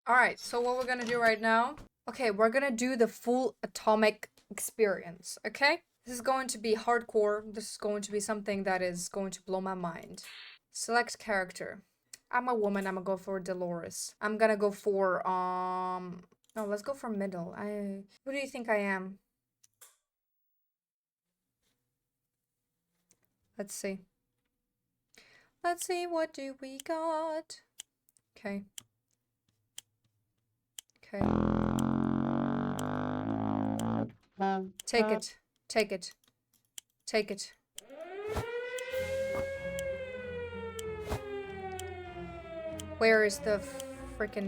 Alright, so what we're gonna do right now... Okay, we're gonna do the full atomic experience, okay? This is going to be hardcore. This is going to be something that is going to blow my mind. Select character. I'm a woman. I'm gonna go for Dolores. I'm gonna go for, No, let's go for middle. Who do you think I am? Let's see. Let's see, what do we got? Okay. Okay. Take it. Take it. Take it. Where is the freaking...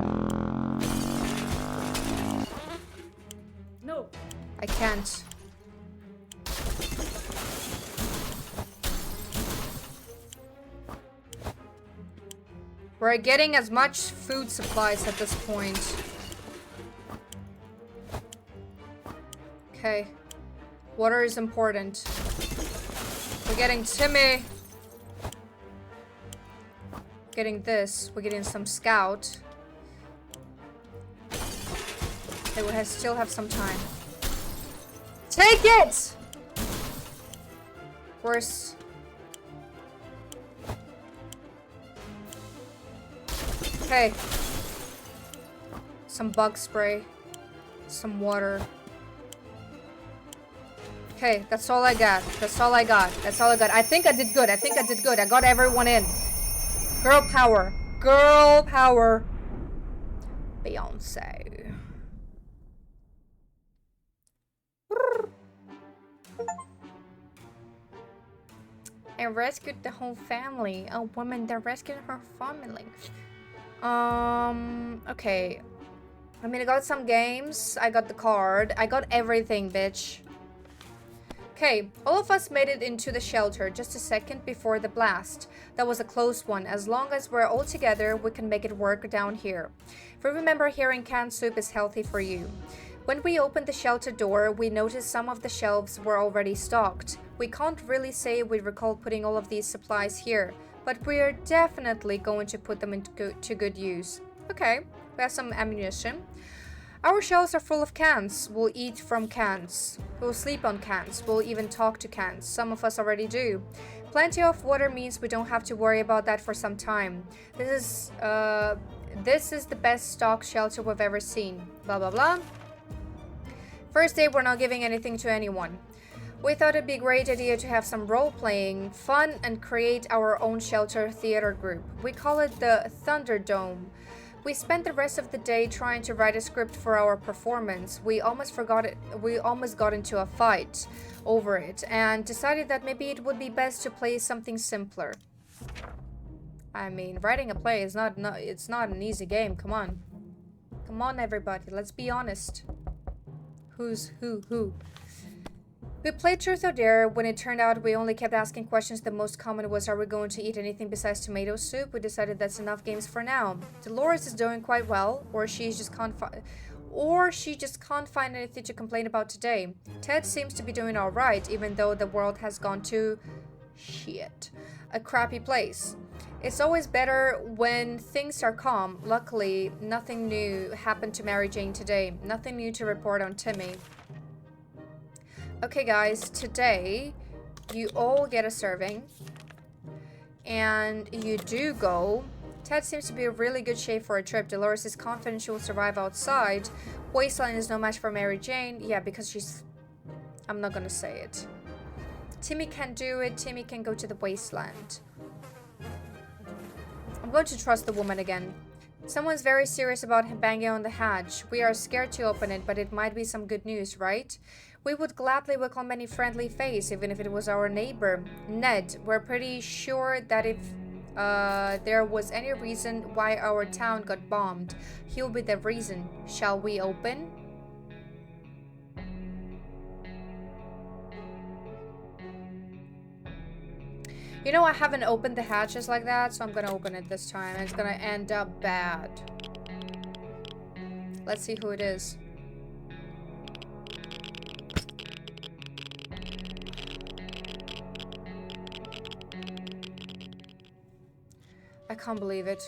No. I can't. We're getting as much food supplies at this point. Okay. Water is important. We're getting Timmy. Getting this. We're getting some scout. Okay, we still have some time. Take it! Where's... Okay. Some bug spray. Some water. Okay, that's all I got. That's all I got. That's all I got. I think I did good. I think I did good. I got everyone in. Girl power. Girl power. Beyonce. I rescued the whole family. A woman that rescued her family. Okay. I mean, I got some games. I got the card. I got everything, bitch. Okay, all of us made it into the shelter just a second before the blast. That was a close one. As long as we're all together, we can make it work down here. If you remember, hearing canned soup is healthy for you. When we opened the shelter door, we noticed some of the shelves were already stocked. We can't really say we recall putting all of these supplies here, but we're definitely going to put them to good use. Okay, we have some ammunition. Our shelves are full of cans. We'll eat from cans. We'll sleep on cans. We'll even talk to cans. Some of us already do. Plenty of water means we don't have to worry about that for some time. This is the best stocked shelter we've ever seen. Blah, blah, blah. First day, we're not giving anything to anyone. We thought it'd be a great idea to have some role-playing, fun, and create our own shelter theater group. We call it the Thunderdome. We spent the rest of the day trying to write a script for our performance. We almost forgot it. We almost got into a fight over it and decided that maybe it would be best to play something simpler. I mean, writing a play is it's not an easy game. Come on. Come on, everybody. Let's be honest. Who's who? We played Truth or Dare. When it turned out we only kept asking questions, the most common was, are we going to eat anything besides tomato soup? We decided that's enough games for now. Dolores is doing quite well, or she just can't find anything to complain about today. Ted seems to be doing alright, even though the world has gone to shit. A crappy place. It's always better when things are calm. Luckily, nothing new happened to Mary Jane today. Nothing new to report on Timmy. Okay, guys, today you all get a serving, and you do go. Ted seems to be in really good shape for a trip. Dolores is confident she will survive outside. Wasteland is no match for Mary Jane. Yeah, because she's... I'm not gonna say it. Timmy can do it. Timmy can go to the wasteland. I'm going to trust the woman again. Someone's very serious about banging on the hatch. We are scared to open it, but it might be some good news, right? We would gladly welcome any friendly face, even if it was our neighbor, Ned. We're pretty sure that if there was any reason why our town got bombed, he'll be the reason. Shall we open? You know, I haven't opened the hatches like that, so I'm gonna open it this time. And it's gonna end up bad. Let's see who it is. I can't believe it.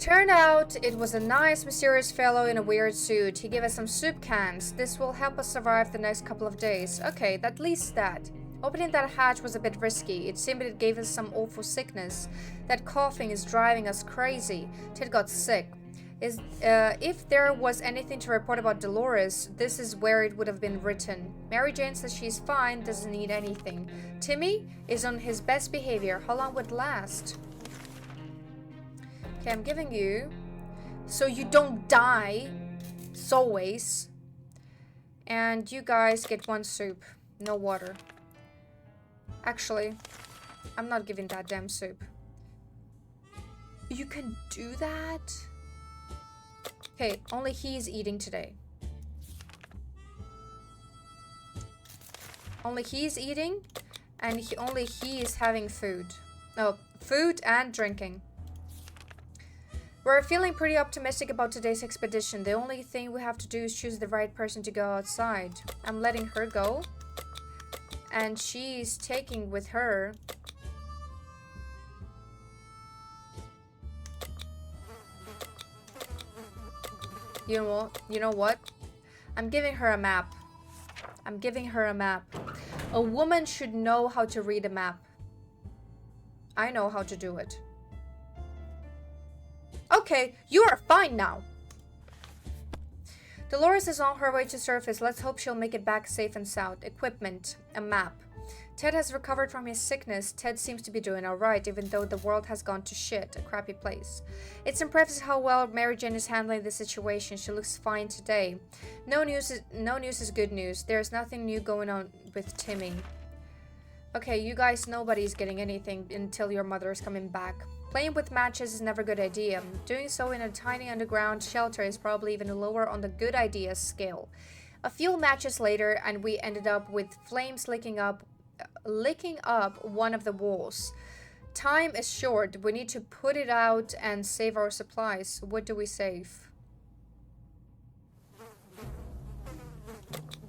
Turned out it was a nice, mysterious fellow in a weird suit. He gave us some soup cans. This will help us survive the next couple of days. Okay, at least that. Opening that hatch was a bit risky. It seemed it gave us some awful sickness. That coughing is driving us crazy. Ted got sick. If there was anything to report about Dolores, this is where it would have been written. Mary Jane says she's fine, doesn't need anything. Timmy is on his best behavior. How long would it last? Okay, I'm giving you, so you don't die, as always. And you guys get one soup, no water. Actually, I'm not giving that damn soup. You can do that? Okay, only he's eating today. Only he's eating, and only he is having food. Oh, food and drinking. We're feeling pretty optimistic about today's expedition. The only thing we have to do is choose the right person to go outside. I'm letting her go. And she's taking with her... You know what? I'm giving her a map. I'm giving her a map. A woman should know how to read a map. I know how to do it. Okay, you are fine now. Dolores is on her way to surface. Let's hope she'll make it back safe and sound. Equipment. A map. Ted has recovered from his sickness. Ted seems to be doing alright, even though the world has gone to shit. A crappy place. It's impressive how well Mary Jane is handling the situation. She looks fine today. No news is good news. There's nothing new going on with Timmy. Okay, you guys, nobody's getting anything until your mother is coming back. Playing with matches is never a good idea. Doing so in a tiny underground shelter is probably even lower on the good ideas scale. A few matches later, and we ended up with flames licking up one of the walls. Time is short. We need to put it out and save our supplies. What do we save?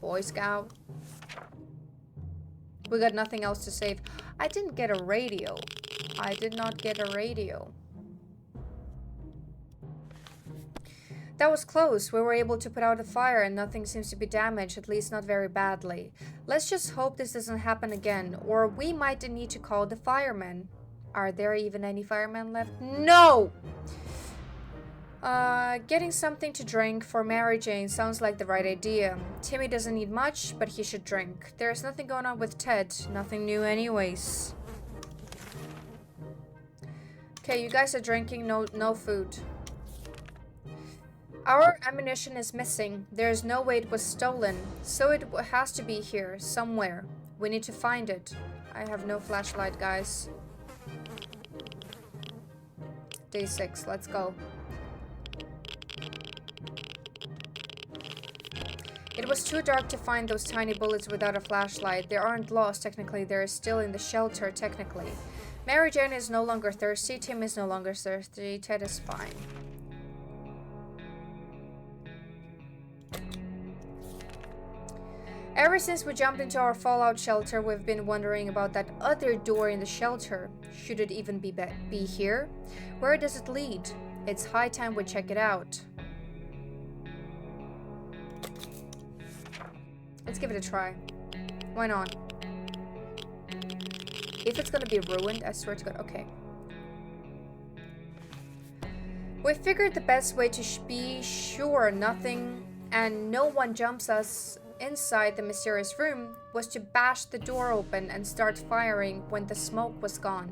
Boy Scout. We got nothing else to save. I didn't get a radio. I did not get a radio. That was close. We were able to put out a fire and nothing seems to be damaged, at least not very badly. Let's just hope this doesn't happen again, or we might need to call the firemen. Are there even any firemen left? No! Getting something to drink for Mary Jane sounds like the right idea. Timmy doesn't need much, but he should drink. There's nothing going on with Ted. Nothing new anyways. Okay, you guys are drinking, no food. Our ammunition is missing. There's no way it was stolen, so it has to be here, somewhere. We need to find it. I have no flashlight, guys. Day 6, let's go. It was too dark to find those tiny bullets without a flashlight. They aren't lost, technically. They're still in the shelter, technically. Mary Jane is no longer thirsty. Tim is no longer thirsty. Ted is fine. Ever since we jumped into our fallout shelter, we've been wondering about that other door in the shelter. Should it even be here? Where does it lead? It's high time we check it out. Let's give it a try. Why not? If it's gonna be ruined, I swear to God. Okay. We figured the best way to be sure nothing and no one jumps us inside the mysterious room was to bash the door open and start firing when the smoke was gone.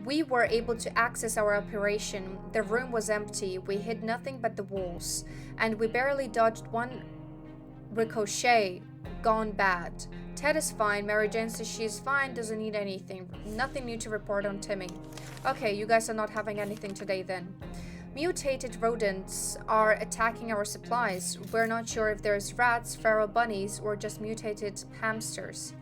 We were able to access our operation. The room was empty. We hit nothing but the walls, and we barely dodged one ricochet. Gone bad. Ted is fine. Mary Jane says she's fine, doesn't need anything. Nothing new to report on Timmy. Okay, you guys are not having anything today then. Mutated rodents are attacking our supplies. We're not sure if there's rats, feral bunnies, or just mutated hamsters.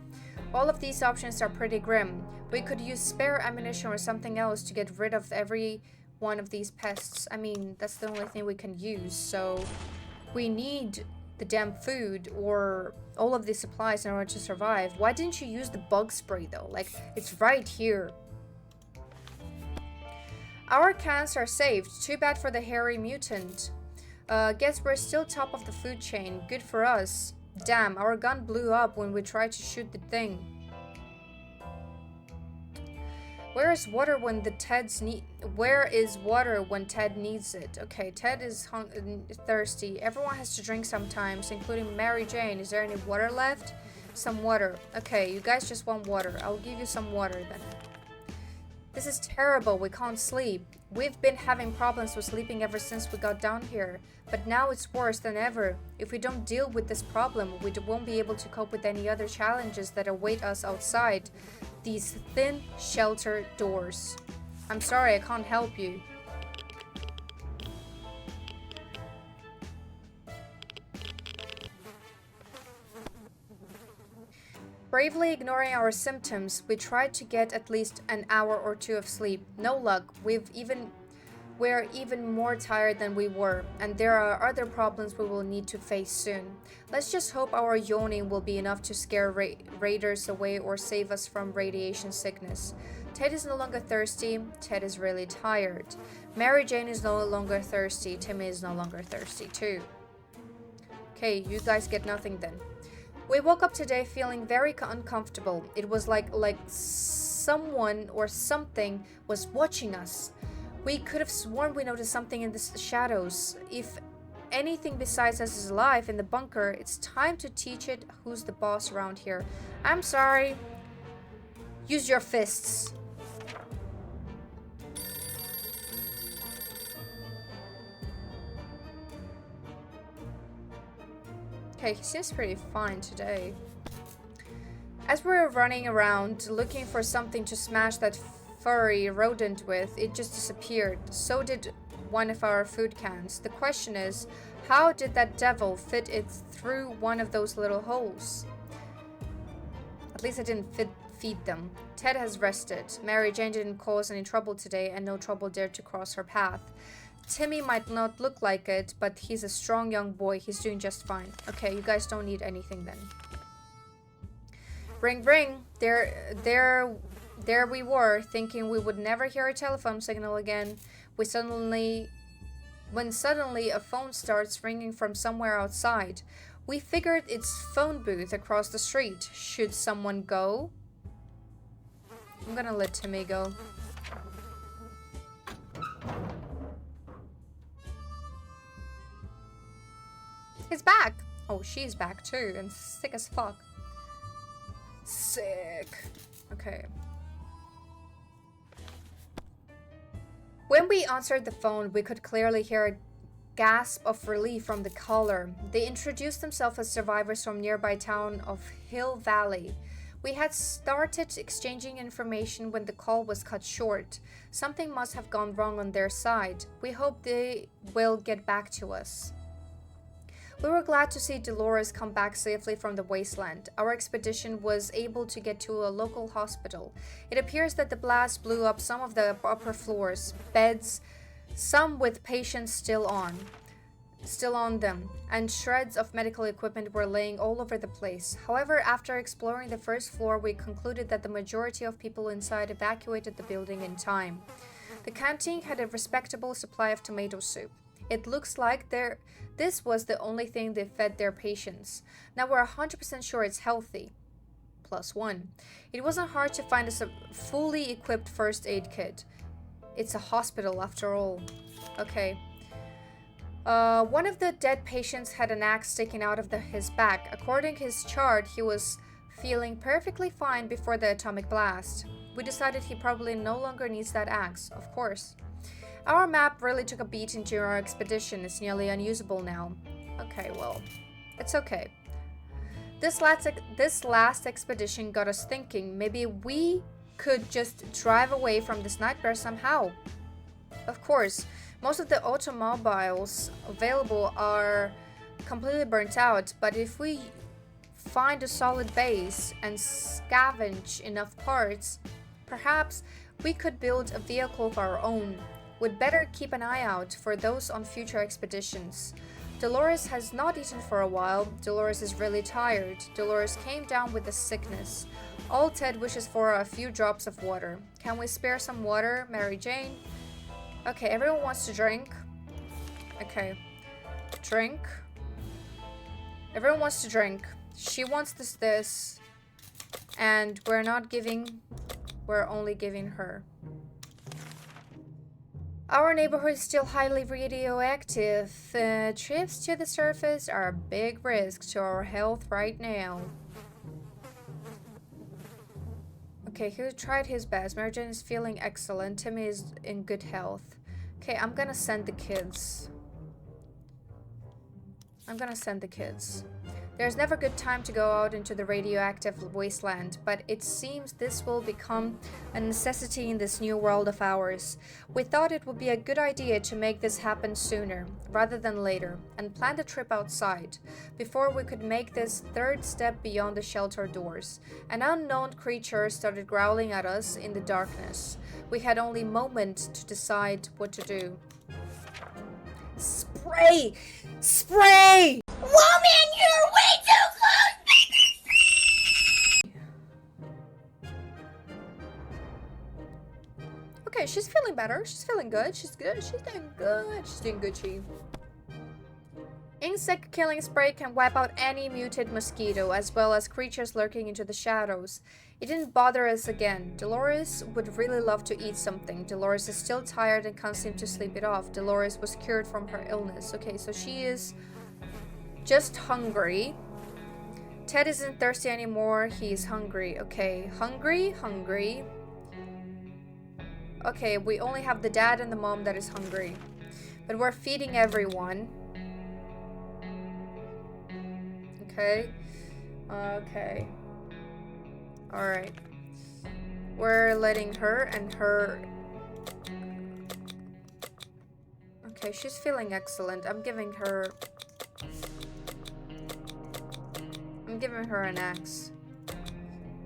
All of these options are pretty grim. We could use spare ammunition or something else to get rid of every one of these pests. I mean, that's the only thing we can use, so we need the damn food or all of these supplies in order to survive. Why didn't you use the bug spray though? Like, it's right here. Our cans are saved. Too bad for the hairy mutant. Guess we're still top of the food chain. Good for us. Damn, our gun blew up when we tried to shoot the thing. Where is water when Ted needs it? Okay, Ted is thirsty. Everyone has to drink sometimes, including Mary Jane. Is there any water left? Some water. Okay, you guys just want water. I'll give you some water then. This is terrible. We can't sleep. We've been having problems with sleeping ever since we got down here, but now it's worse than ever. If we don't deal with this problem, we won't be able to cope with any other challenges that await us outside these thin shelter doors. I'm sorry, I can't help you. Bravely ignoring our symptoms, we tried to get at least an hour or two of sleep. No luck. We're even more tired than we were, and there are other problems we will need to face soon. Let's just hope our yawning will be enough to scare raiders away or save us from radiation sickness. Ted is no longer thirsty. Ted is really tired. Mary Jane is no longer thirsty. Timmy is no longer thirsty too. Okay, you guys get nothing then. We woke up today feeling very uncomfortable. It was like someone or something was watching us. We could have sworn we noticed something in the shadows. If anything besides us is alive in the bunker, it's time to teach it who's the boss around here. I'm sorry. Use your fists. Okay, he seems pretty fine today. As we were running around looking for something to smash that furry rodent with, it just disappeared. So did one of our food cans. The question is, how did that devil fit it through one of those little holes? At least I didn't feed them. Ted has rested. Mary Jane didn't cause any trouble today, and no trouble dared to cross her path. Timmy might not look like it, but he's a strong young boy. He's doing just fine. Okay, you guys don't need anything then. Ring, ring. There we were, thinking we would never hear a telephone signal again. When suddenly a phone starts ringing from somewhere outside. We figured it's phone booth across the street. Should someone go? I'm gonna let Timmy go. He's back! Oh, she's back too, and sick as fuck. Sick. Okay. When we answered the phone, we could clearly hear a gasp of relief from the caller. They introduced themselves as survivors from nearby town of Hill Valley. We had started exchanging information when the call was cut short. Something must have gone wrong on their side. We hope they will get back to us. We were glad to see Dolores come back safely from the wasteland. Our expedition was able to get to a local hospital. It appears that the blast blew up some of the upper floors, beds, some with patients still on them, and shreds of medical equipment were laying all over the place. However, after exploring the first floor, we concluded that the majority of people inside evacuated the building in time. The canteen had a respectable supply of tomato soup. It looks like this was the only thing they fed their patients. Now we're 100% sure it's healthy. +1. It wasn't hard to find a fully equipped first aid kit. It's a hospital after all. Okay. One of the dead patients had an axe sticking out of his back. According to his chart, he was feeling perfectly fine before the atomic blast. We decided he probably no longer needs that axe, of course. Our map really took a beating during our expedition. It's nearly unusable now. Okay, well, it's okay. This last expedition got us thinking maybe we could just drive away from this nightmare somehow. Of course, most of the automobiles available are completely burnt out, but if we find a solid base and scavenge enough parts, perhaps we could build a vehicle of our own. We'd better keep an eye out for those on future expeditions. Dolores has not eaten for a while. Dolores is really tired. Dolores came down with a sickness. All Ted wishes for are a few drops of water. Can we spare some water, Mary Jane? Okay, everyone wants to drink. Okay. Drink. Everyone wants to drink. She wants this. And we're not giving... We're only giving her. Our neighborhood is still highly radioactive. Trips to the surface are a big risk to our health right now. Okay, he tried his best. Marijan is feeling excellent. Timmy is in good health. Okay, I'm gonna send the kids. There's never a good time to go out into the radioactive wasteland, but it seems this will become a necessity in this new world of ours. We thought it would be a good idea to make this happen sooner, rather than later, and planned a trip outside. Before we could make this third step beyond the shelter doors, an unknown creature started growling at us in the darkness. We had only a moment to decide what to do. Spray! Spray! Woman, you're way too close! Okay, she's feeling better. She's feeling good. She's good. She's doing good. She's doing good, Insect killing spray can wipe out any muted mosquito, as well as creatures lurking into the shadows. It didn't bother us again. Dolores would really love to eat something. Dolores is still tired and can't seem to sleep it off. Dolores was cured from her illness. Okay, so she is just hungry. Ted isn't thirsty anymore. He's hungry. Okay, hungry. Okay, we only have the dad and the mom that is hungry. But we're feeding everyone. Okay. Okay. Alright. We're letting her and her... Okay, she's feeling excellent. I'm giving her an axe.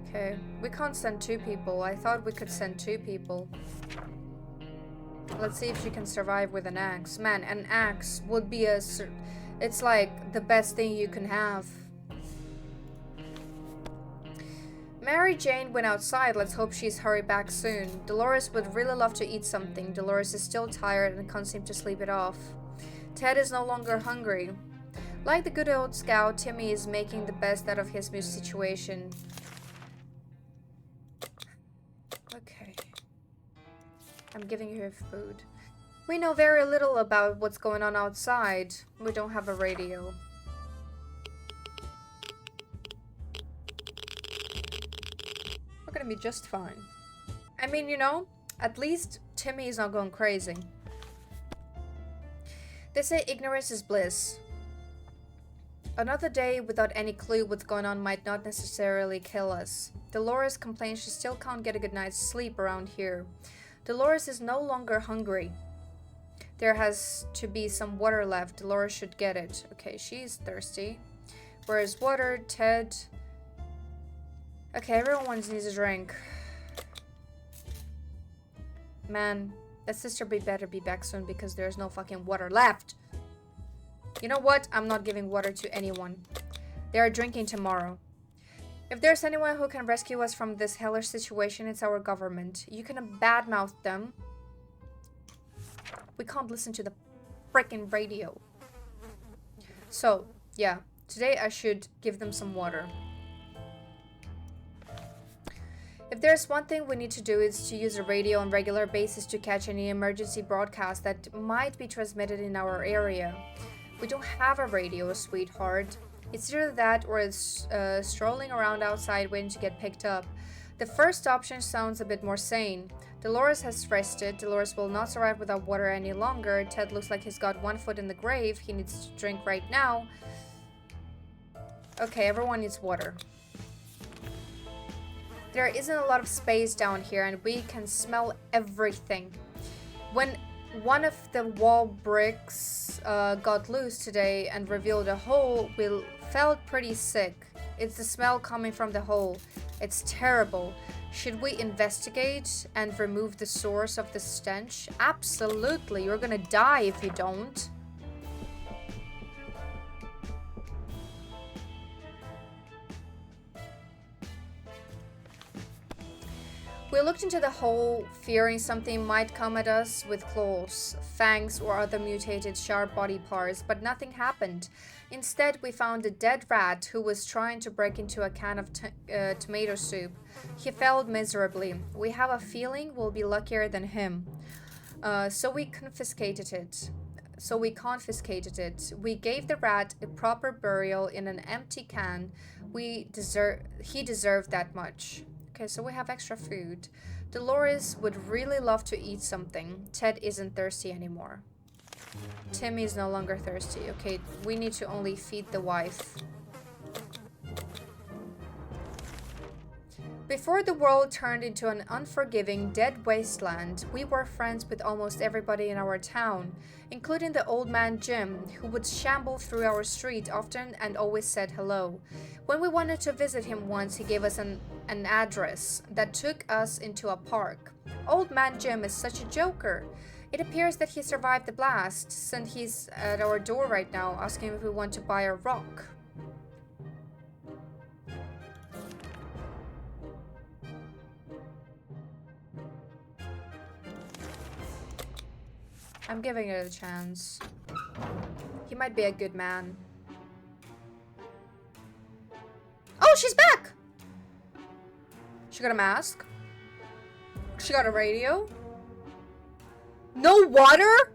Okay. We can't send 2 people. I thought we could send 2 people. Let's see if she can survive with an axe. Man, an axe would be a... It's like the best thing you can have. Mary Jane went outside. Let's hope she's hurried back soon. Dolores would really love to eat something. Dolores is still tired and can't seem to sleep it off. Ted is no longer hungry. Like the good old scout, Timmy is making the best out of his new situation. Okay. I'm giving her food. We know very little about what's going on outside. We don't have a radio. We're gonna be just fine. I mean, you know, at least Timmy is not going crazy. They say ignorance is bliss. Another day without any clue what's going on might not necessarily kill us. Dolores complains she still can't get a good night's sleep around here. Dolores is no longer hungry. There has to be some water left. Dolores should get it. Okay, she's thirsty. Where is water? Ted. Okay, everyone needs a drink. Man, that sister better be back soon because there's no fucking water left. You know what? I'm not giving water to anyone. They are drinking tomorrow. If there's anyone who can rescue us from this hellish situation, it's our government. You can badmouth them. We can't listen to the freaking radio. So, yeah. Today I should give them some water. If there's one thing we need to do, is to use a radio on a regular basis to catch any emergency broadcast that might be transmitted in our area. We don't have a radio, sweetheart. It's either that or it's strolling around outside waiting to get picked up. The first option sounds a bit more sane. Dolores has rested. Dolores will not survive without water any longer. Ted looks like he's got 1 foot in the grave. He needs to drink right now. Okay, everyone needs water. There isn't a lot of space down here and we can smell everything. When one of the wall bricks got loose today and revealed a hole, we felt pretty sick. It's the smell coming from the hole. It's terrible. Should we investigate and remove the source of the stench? Absolutely. You're gonna die if you don't. We looked into the hole, fearing something might come at us with claws, fangs, or other mutated sharp body parts, but nothing happened. Instead, we found a dead rat who was trying to break into a can of tomato soup. He failed miserably. We have a feeling we'll be luckier than him. So we confiscated it. We gave the rat a proper burial in an empty can. He deserved that much. Okay, so we have extra food. Dolores would really love to eat something. Ted isn't thirsty anymore. Timmy is no longer thirsty. Okay, we need to only feed the wife. Before the world turned into an unforgiving, dead wasteland, we were friends with almost everybody in our town, including the old man Jim, who would shamble through our street often and always said hello. When we wanted to visit him once, he gave us an address that took us into a park. Old man Jim is such a joker. It appears that he survived the blast, since he's at our door right now, asking if we want to buy a rock. I'm giving it a chance. He might be a good man. Oh, she's back! She got a mask. She got a radio. No water?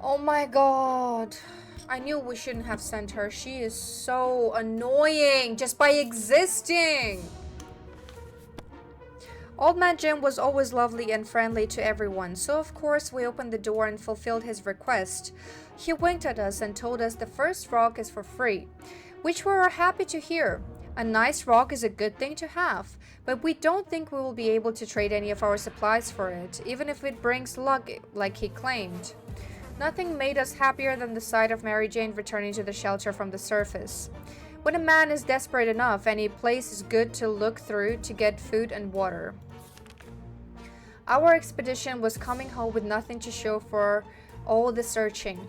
Oh my god. I knew we shouldn't have sent her. She is so annoying just by existing. Old Man Jim was always lovely and friendly to everyone, so of course we opened the door and fulfilled his request. He winked at us and told us the first rock is for free, which we were happy to hear. A nice rock is a good thing to have, but we don't think we will be able to trade any of our supplies for it, even if it brings luck like he claimed. Nothing made us happier than the sight of Mary Jane returning to the shelter from the surface. When a man is desperate enough, any place is good to look through to get food and water. Our expedition was coming home with nothing to show for all the searching,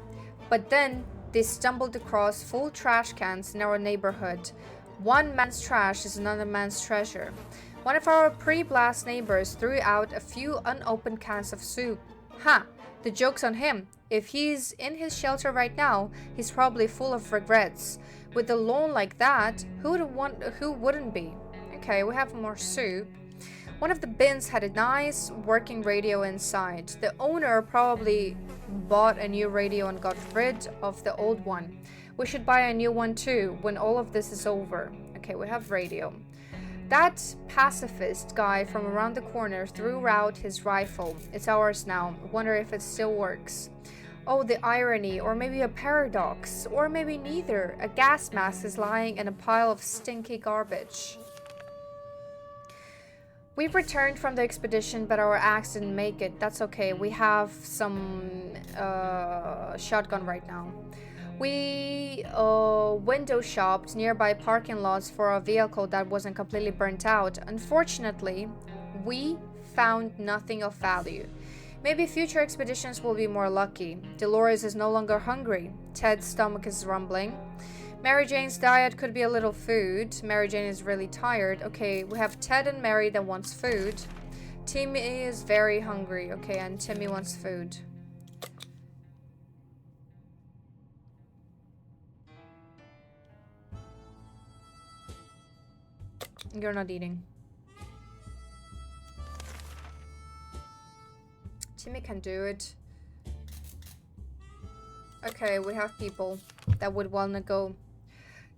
but then they stumbled across full trash cans in our neighborhood. One man's trash is another man's treasure. One of our pre-blast neighbors threw out a few unopened cans of soup. Ha! The joke's on him. If he's in his shelter right now, he's probably full of regrets. With a loan like that, who wouldn't be? Okay, we have more soup. One of the bins had a nice working radio inside. The owner probably bought a new radio and got rid of the old one. We should buy a new one too when all of this is over. Okay, we have radio. That pacifist guy from around the corner threw out his rifle. It's ours now. Wonder if it still works. Oh, the irony, or maybe a paradox, or maybe neither. A gas mask is lying in a pile of stinky garbage. We've returned from the expedition, but our axe didn't make it. That's okay. We have some shotgun right now. We window shopped nearby parking lots for a vehicle that wasn't completely burnt out. Unfortunately, we found nothing of value. Maybe future expeditions will be more lucky. Dolores is no longer hungry. Ted's stomach is rumbling. Mary Jane's diet could be a little food. Mary Jane is really tired. Okay, we have Ted and Mary that wants food. Timmy is very hungry. Okay, and Timmy wants food. You're not eating. Timmy can do it. Okay, we have people that would want to go.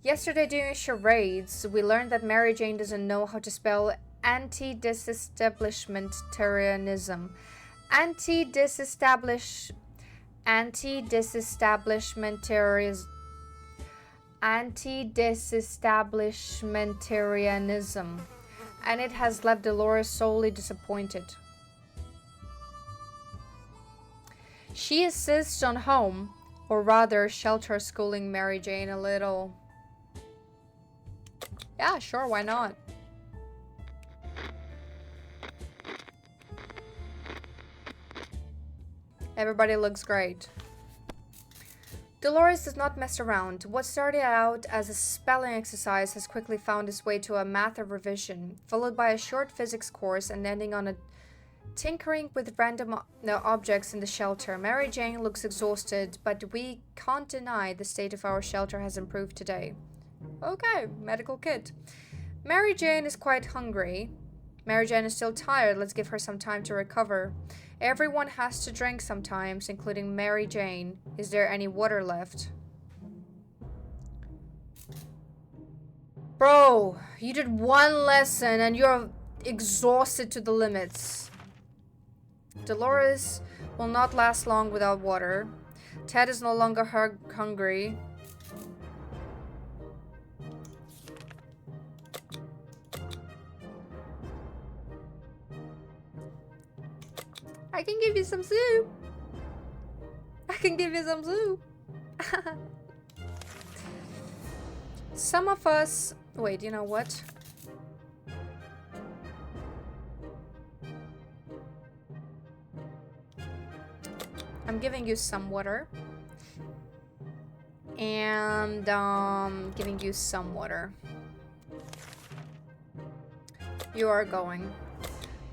Yesterday during charades, we learned that Mary Jane doesn't know how to spell anti-disestablishmentarianism. Anti-disestablishmentarianism. And it has left Dolores solely disappointed. She insists on home, or rather shelter schooling Mary Jane a little. Yeah, sure, why not? Everybody looks great. Dolores does not mess around. What started out as a spelling exercise has quickly found its way to a math revision, followed by a short physics course and ending on a tinkering with random objects in the shelter. Mary Jane looks exhausted, but we can't deny the state of our shelter has improved today. Okay, medical kit. Mary Jane is quite hungry. Mary Jane is still tired. Let's give her some time to recover. Everyone has to drink sometimes, including Mary Jane. Is there any water left? Bro, you did one lesson and you're exhausted to the limits. Dolores will not last long without water. Ted is no longer hungry. I can give you some soup. I can give you some soup. Some of us... Wait, you know what? I'm giving you some water. And giving you some water. You are going.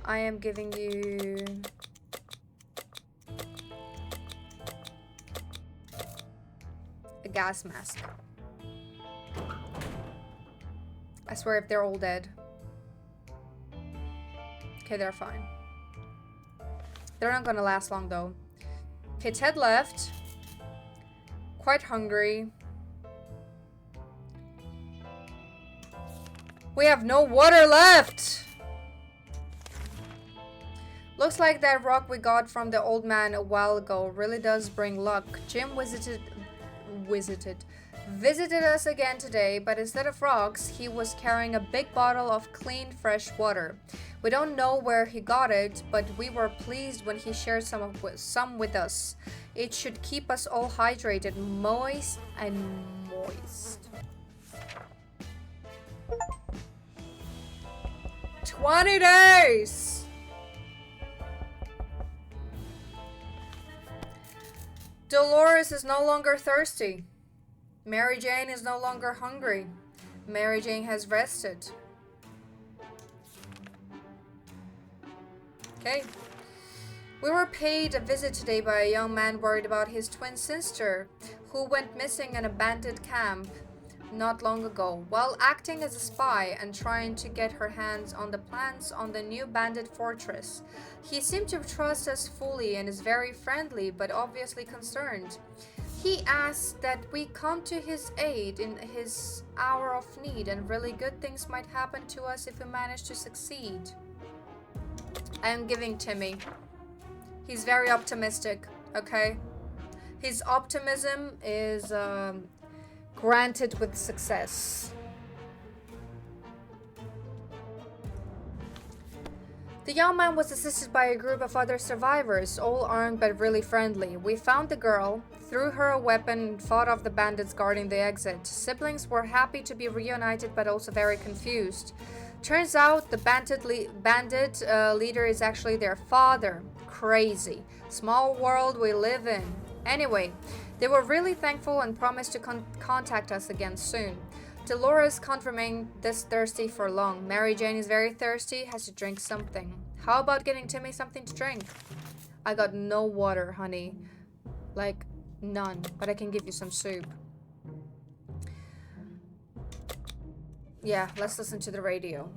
I am giving you... a gas mask. I swear if they're all dead. Okay, they're fine. They're not gonna last long though. Okay, Ted left. Quite hungry. We have no water left! Looks like that rock we got from the old man a while ago really does bring luck. Jim visited us again today, but instead of rocks, he was carrying a big bottle of clean, fresh water. We don't know where he got it, but we were pleased when he shared some with us. It should keep us all hydrated, moist and moist. 20 days! Dolores is no longer thirsty. Mary Jane is no longer hungry. Mary Jane has rested. Okay. We were paid a visit today by a young man worried about his twin sister, who went missing in a bandit camp not long ago. While acting as a spy and trying to get her hands on the plans on the new bandit fortress, he seemed to trust us fully and is very friendly but obviously concerned. He asked that we come to his aid in his hour of need, and really good things might happen to us if we manage to succeed. I am giving Timmy. He's very optimistic, okay? His optimism is granted with success. The young man was assisted by a group of other survivors, all armed but really friendly. We found the girl, threw her a weapon, and fought off the bandits guarding the exit. Siblings were happy to be reunited but also very confused. Turns out the bandit leader is actually their father. Crazy. Small world we live in. Anyway, they were really thankful and promised to contact us again soon. Dolores can't remain this thirsty for long. Mary Jane is very thirsty, has to drink something. How about getting Timmy something to drink? I got no water, honey. Like, none. But I can give you some soup. Yeah, let's listen to the radio.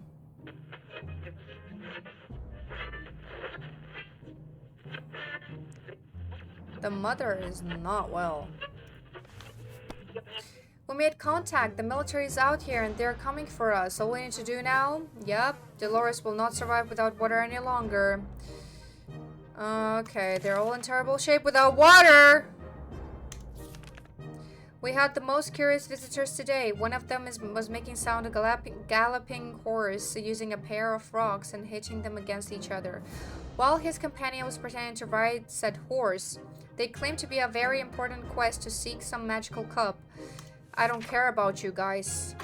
The mother is not well. We made contact. The military is out here and they're coming for us. All we need to do now? Yep. Dolores will not survive without water any longer. Okay, they're all in terrible shape without water! We had the most curious visitors today. One of them was making sound a galloping horse using a pair of rocks and hitting them against each other, while his companion was pretending to ride said horse. They claimed to be a very important quest to seek some magical cup. I don't care about you guys.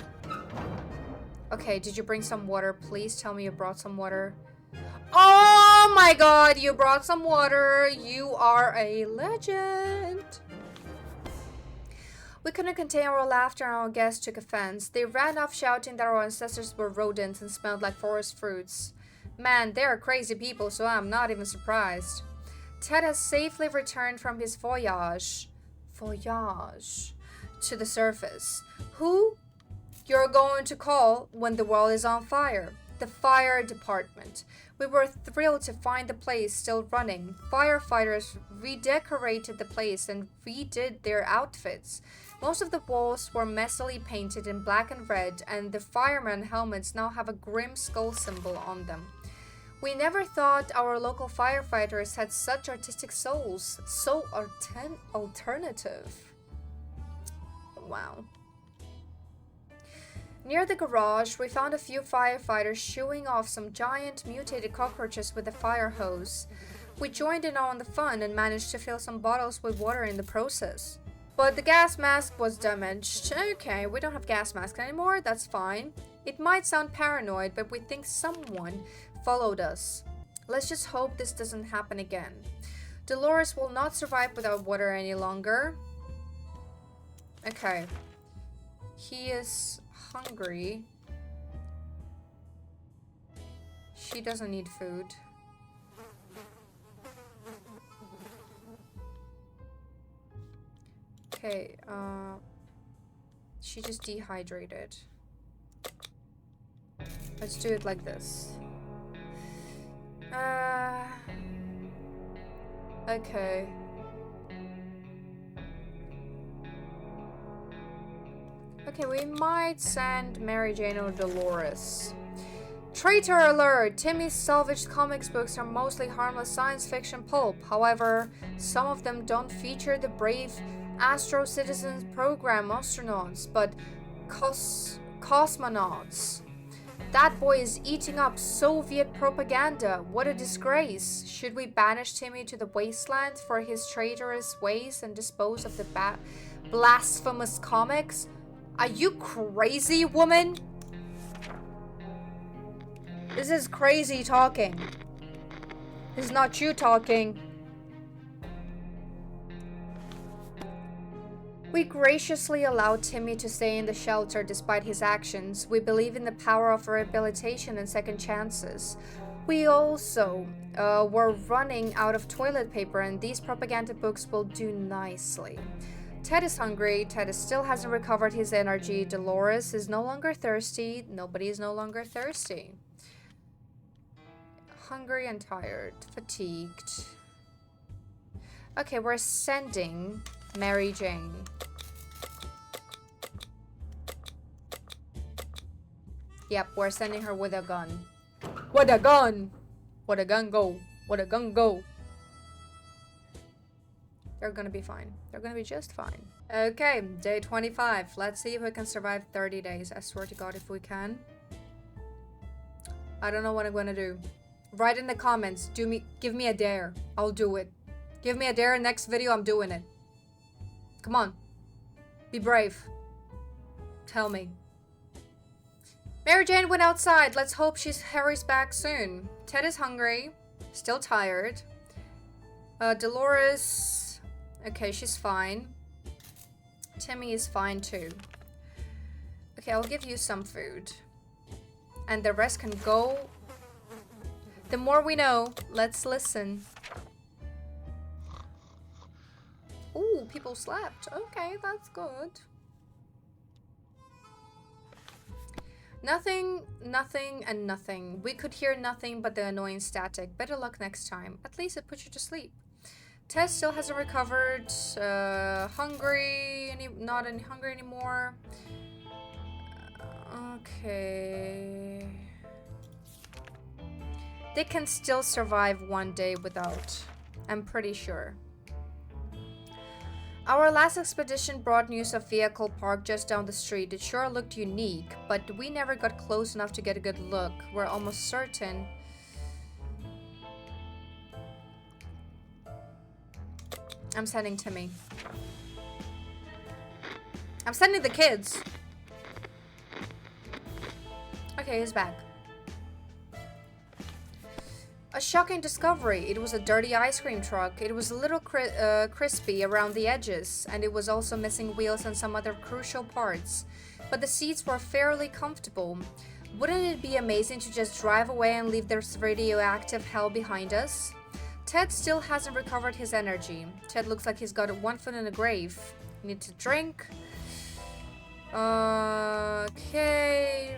Okay, did you bring some water? Please tell me you brought some water. Oh my god, you brought some water. You are a legend. We couldn't contain our laughter and our guests took offense. They ran off shouting that our ancestors were rodents and smelled like forest fruits. Man, they are crazy people, so I'm not even surprised. Ted has safely returned from his voyage to the surface. Who you're going to call when the world is on fire? The fire department. We were thrilled to find the place still running. Firefighters redecorated the place and redid their outfits. Most of the walls were messily painted in black and red, and the fireman helmets now have a grim skull symbol on them. We never thought our local firefighters had such artistic souls. So alternative. Wow. Near the garage, we found a few firefighters shooing off some giant mutated cockroaches with a fire hose. We joined in on the fun and managed to fill some bottles with water in the process. But the gas mask was damaged. Okay, we don't have gas mask anymore, that's fine. It might sound paranoid, but we think someone followed us. Let's just hope this doesn't happen again. Dolores will not survive without water any longer. Okay. He is hungry. She doesn't need food. Okay, she just dehydrated. Let's do it like this. Okay. Okay, we might send Mary Jane or Dolores. Traitor alert! Timmy's salvaged comics books are mostly harmless science fiction pulp. However, some of them don't feature the brave Astro Citizens program astronauts, but cosmonauts. That boy is eating up Soviet propaganda. What a disgrace. Should we banish Timmy to the wasteland for his traitorous ways and dispose of the blasphemous comics? Are you crazy, woman? This is crazy talking. This is not you talking. We graciously allowed Timmy to stay in the shelter despite his actions. We believe in the power of rehabilitation and second chances. We also were running out of toilet paper, and these propaganda books will do nicely. Ted is hungry. Ted still hasn't recovered his energy. Dolores is no longer thirsty. Nobody is no longer thirsty. Hungry and tired. Fatigued. Okay, we're sending Mary Jane. Yep, we're sending her with a gun. With a gun! Where'd a gun go? Where'd a gun go? They're gonna be fine. They're gonna be just fine. Okay, day 25. Let's see if we can survive 30 days. I swear to God if we can. I don't know what I'm gonna do. Write in the comments. Give me a dare. I'll do it. Give me a dare. Next video, I'm doing it. Come on. Be brave. Tell me. Mary Jane went outside. Let's hope she hurries back soon. Ted is hungry. Still tired. Dolores... Okay, she's fine. Timmy is fine too. Okay, I'll give you some food. And the rest can go. The more we know, let's listen. Ooh, people slept. Okay, that's good. Nothing, nothing, and nothing. We could hear nothing but the annoying static. Better luck next time. At least it put you to sleep. Tess still hasn't recovered. Hungry. Not any hungry anymore. Okay. They can still survive one day without. I'm pretty sure. Our last expedition brought news of vehicle parked just down the street. It sure looked unique, but we never got close enough to get a good look. We're almost certain. I'm sending Timmy. I'm sending the kids. Okay, he's back. A shocking discovery. It was a dirty ice cream truck. It was a little crispy around the edges, and it was also missing wheels and some other crucial parts. But the seats were fairly comfortable. Wouldn't it be amazing to just drive away and leave this radioactive hell behind us? Ted still hasn't recovered his energy. Ted looks like he's got one foot in the grave. Need to drink. Okay.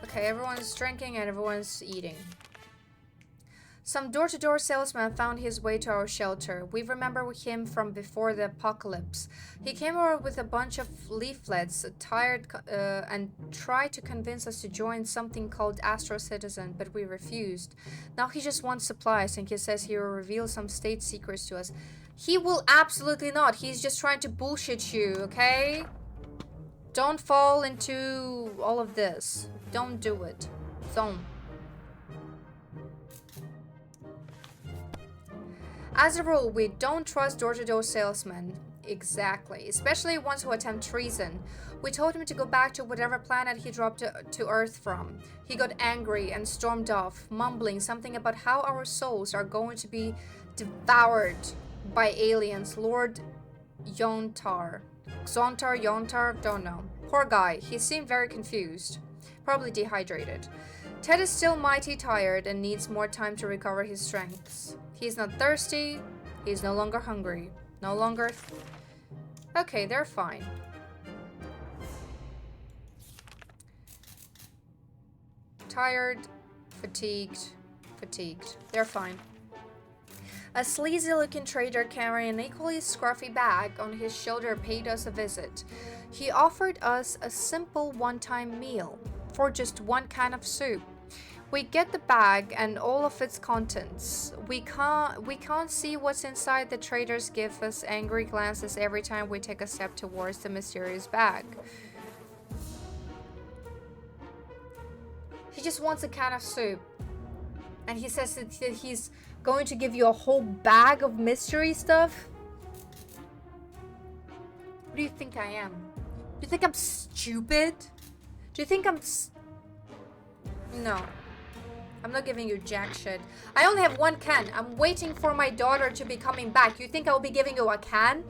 Okay, everyone's drinking and everyone's eating. Some door-to-door salesman found his way to our shelter. We remember him from before the apocalypse. He came over with a bunch of leaflets, and tried to convince us to join something called Astro Citizen, but we refused. Now he just wants supplies, and he says he will reveal some state secrets to us. He will absolutely not. He's just trying to bullshit you, okay? Don't fall into all of this. Don't do it. Don't. As a rule, we don't trust door-to-door salesmen. Exactly. Especially ones who attempt treason. We told him to go back to whatever planet he dropped to Earth from. He got angry and stormed off, mumbling something about how our souls are going to be devoured by aliens. Lord Yontar. Yontar? Don't know. Poor guy. He seemed very confused. Probably dehydrated. Ted is still mighty tired and needs more time to recover his strengths. He's not thirsty. He's no longer hungry. No longer... Okay, they're fine. Tired. Fatigued. They're fine. A sleazy-looking trader carrying an equally scruffy bag on his shoulder paid us a visit. He offered us a simple one-time meal for just one can of soup. We get the bag and all of its contents. We can't see what's inside. The traders give us angry glances every time we take a step towards the mysterious bag. He just wants a can of soup. And he says that he's going to give you a whole bag of mystery stuff? What do you think I am? Do you think I'm stupid? Do you think I'm... No. I'm not giving you jack shit. I only have one can. I'm waiting for my daughter to be coming back. You think I will be giving you a can?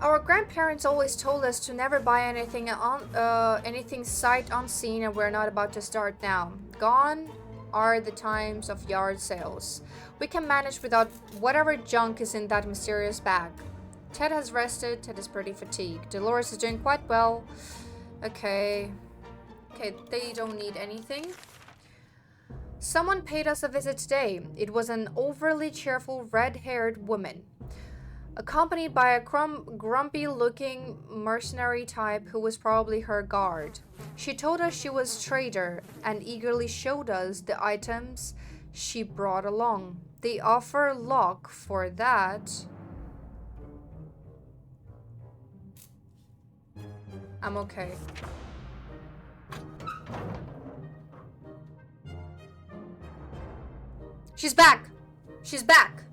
Our grandparents always told us to never buy anything sight unseen, and we're not about to start now. Gone are the times of yard sales. We can manage without whatever junk is in that mysterious bag. Ted has rested. Ted is pretty fatigued. Dolores is doing quite well. Okay, they don't need anything. Someone paid us a visit today. It was an overly cheerful red-haired woman, accompanied by a grumpy-looking mercenary type who was probably her guard. She told us she was trader and eagerly showed us the items she brought along. They offer luck for that. I'm okay. She's back! She's back!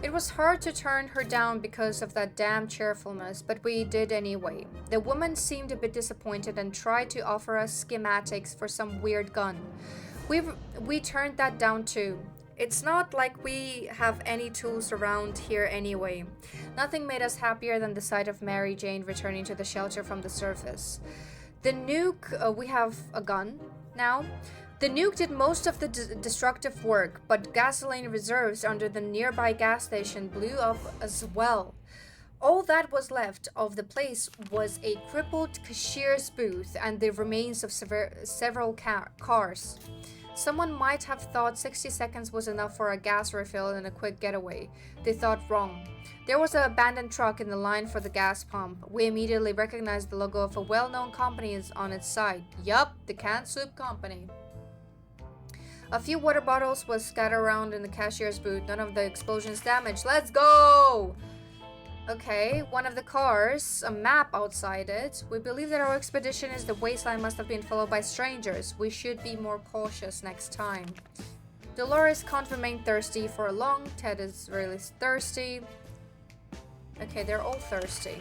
It was hard to turn her down because of that damn cheerfulness, but we did anyway. The woman seemed a bit disappointed and tried to offer us schematics for some weird gun. We turned that down too. It's not like we have any tools around here anyway. Nothing made us happier than the sight of Mary Jane returning to the shelter from the surface. The nuke, we have a gun now. The nuke did most of the destructive work, but gasoline reserves under the nearby gas station blew up as well. All that was left of the place was a crippled cashier's booth and the remains of several cars. Someone might have thought 60 seconds was enough for a gas refill and a quick getaway. They thought wrong. There was an abandoned truck in the line for the gas pump. We immediately recognized the logo of a well-known company on its side. Yup, the Canned Soup Company. A few water bottles was scattered around in the cashier's booth. None of the explosions damaged. Let's go! Okay, one of the cars, a map outside it. We believe that our expedition is the wasteland must have been followed by strangers. We should be more cautious next time. Dolores can't remain thirsty for long. Ted is really thirsty. Okay, they're all thirsty.